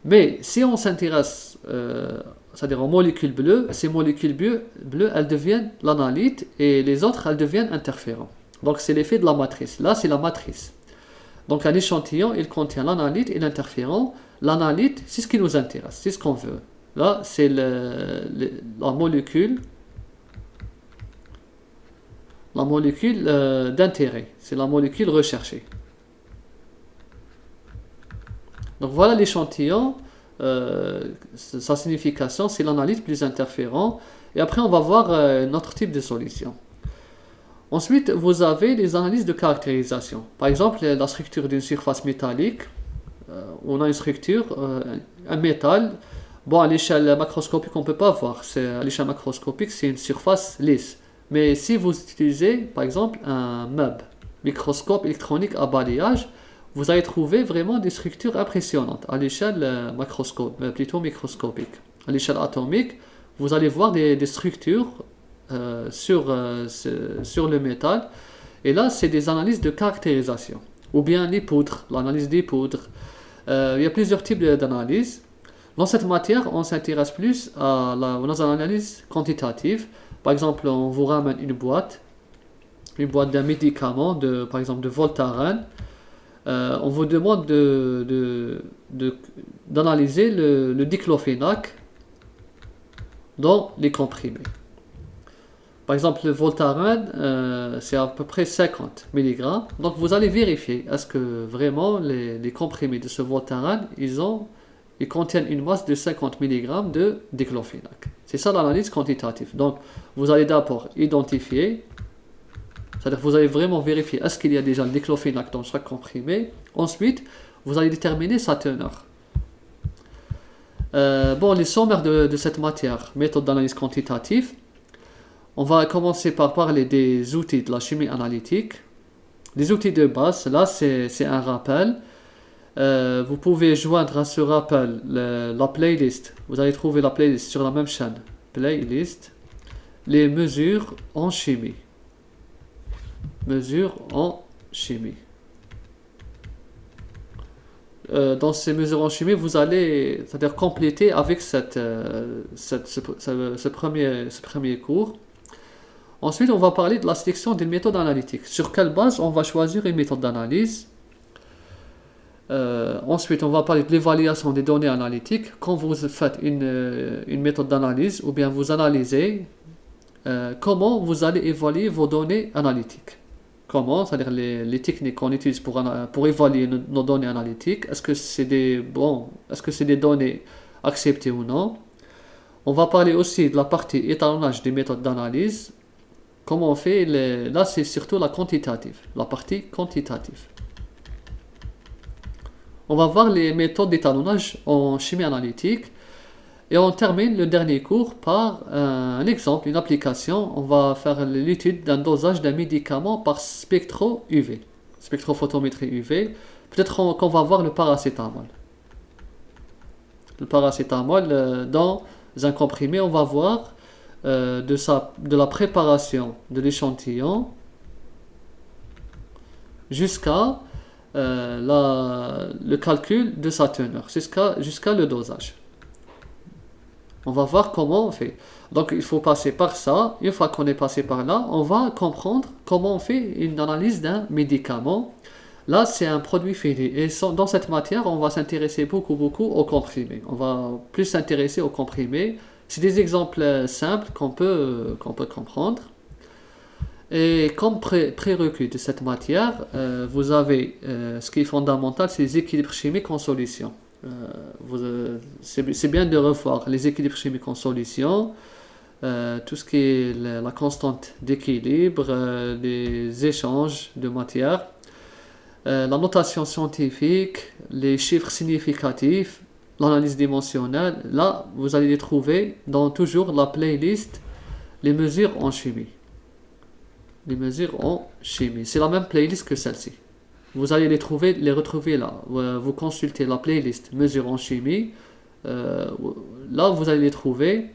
Mais si on s'intéresse, c'est-à-dire aux molécules bleues, ces molécules bleues, elles deviennent l'analyte et les autres, elles deviennent interférents. Donc c'est l'effet de la matrice. Là, c'est la matrice. Donc un échantillon, il contient l'analyte et l'interférent. L'analyte, c'est ce qui nous intéresse, c'est ce qu'on veut. Là, c'est la molécule d'intérêt. C'est la molécule recherchée. Donc voilà l'échantillon. Sa signification, c'est l'analyte plus interférent. Et après, on va voir notre type de solution. Ensuite, vous avez les analyses de caractérisation. Par exemple, la structure d'une surface métallique. On a une structure, un métal. Bon, à l'échelle macroscopique, on ne peut pas voir. À l'échelle macroscopique, c'est une surface lisse. Mais si vous utilisez, par exemple, un MUB, microscope électronique à balayage, vous allez trouver vraiment des structures impressionnantes à l'échelle plutôt microscopique. À l'échelle atomique, vous allez voir des structures sur le métal. Et là, c'est des analyses de caractérisation. Ou bien les poudres, l'analyse des poudres. Il y a plusieurs types d'analyses. Dans cette matière, on s'intéresse plus aux analyses quantitatives. Par exemple, on vous ramène une boîte d'un médicament, par exemple de Voltaren. On vous demande d'analyser le diclofénac dans les comprimés. Par exemple, le Voltaren, c'est à peu près 50 mg. Donc vous allez vérifier, est-ce que vraiment les comprimés de ce Voltaren, ils contiennent une masse de 50 mg de diclofénac. C'est ça l'analyse quantitative. Donc vous allez d'abord identifier, c'est-à-dire que vous allez vraiment vérifier est-ce qu'il y a déjà le diclofénac dans chaque comprimé. Ensuite, vous allez déterminer sa teneur. Les sommaires de cette matière, méthode d'analyse quantitative. On va commencer par parler des outils de la chimie analytique. Les outils de base, là c'est un rappel. Vous pouvez joindre à ce rappel la playlist. Vous allez trouver la playlist sur la même chaîne. Playlist. Les mesures en chimie. Mesures en chimie. Dans ces mesures en chimie, vous allez, c'est-à-dire compléter avec ce premier cours. Ensuite, on va parler de la sélection d'une méthode analytique. Sur quelle base on va choisir une méthode d'analyse? Ensuite, on va parler de l'évaluation des données analytiques. Quand vous faites une méthode d'analyse ou bien vous analysez, comment vous allez évaluer vos données analytiques? Comment, c'est-à-dire les techniques qu'on utilise pour évaluer nos données analytiques. Est-ce que c'est des données acceptées ou non? On va parler aussi de la partie étalonnage des méthodes d'analyse. Comment on fait là, c'est surtout la partie quantitative. On va voir les méthodes d'étalonnage en chimie analytique. Et on termine le dernier cours par un exemple, une application. On va faire l'étude d'un dosage d'un médicament par spectrophotométrie UV. Peut-être qu'on va voir le paracétamol. Le paracétamol, dans un comprimé, on va voir de la préparation de l'échantillon jusqu'à le calcul de sa teneur, jusqu'à le dosage. On va voir comment on fait. Donc il faut passer par ça. Une fois qu'on est passé par là, on va comprendre comment on fait une analyse d'un médicament. Là, c'est un produit fini. Et dans cette matière, on va s'intéresser beaucoup aux comprimés. On va plus s'intéresser aux comprimés. C'est des exemples simples qu'on peut comprendre. Et comme prérequis de cette matière, vous avez ce qui est fondamental, c'est les équilibres chimiques en solution. C'est bien de revoir les équilibres chimiques en solution, tout ce qui est la constante d'équilibre, les échanges de matière, la notation scientifique, les chiffres significatifs, l'analyse dimensionnelle. Là, vous allez les trouver dans toujours la playlist les mesures en chimie. Les mesures en chimie. C'est la même playlist que celle-ci. Vous allez les retrouver là. Vous consultez la playlist mesures en chimie. Là, vous allez les trouver.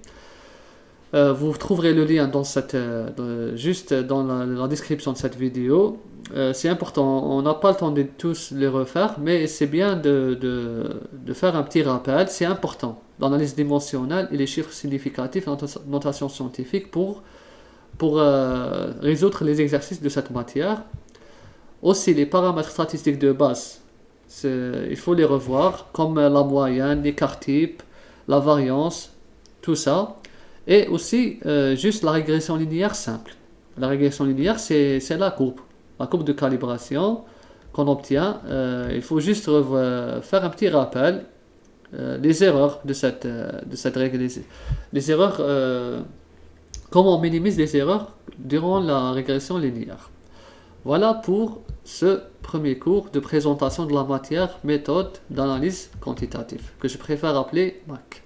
Vous trouverez le lien juste dans la description de cette vidéo. C'est important, on n'a pas le temps de tous les refaire, mais c'est bien de faire un petit rappel. C'est important, l'analyse dimensionnelle et les chiffres significatifs en notation scientifique pour résoudre les exercices de cette matière. Aussi, les paramètres statistiques de base, il faut les revoir, comme la moyenne, l'écart type, la variance, tout ça. Et aussi, juste la régression linéaire simple. La régression linéaire, c'est la courbe de calibration qu'on obtient. Il faut juste faire un petit rappel, les erreurs de cette règle, les erreurs, comment on minimise les erreurs durant la régression linéaire. Voilà pour ce premier cours de présentation de la matière, méthode d'analyse quantitative, que je préfère appeler MAQ.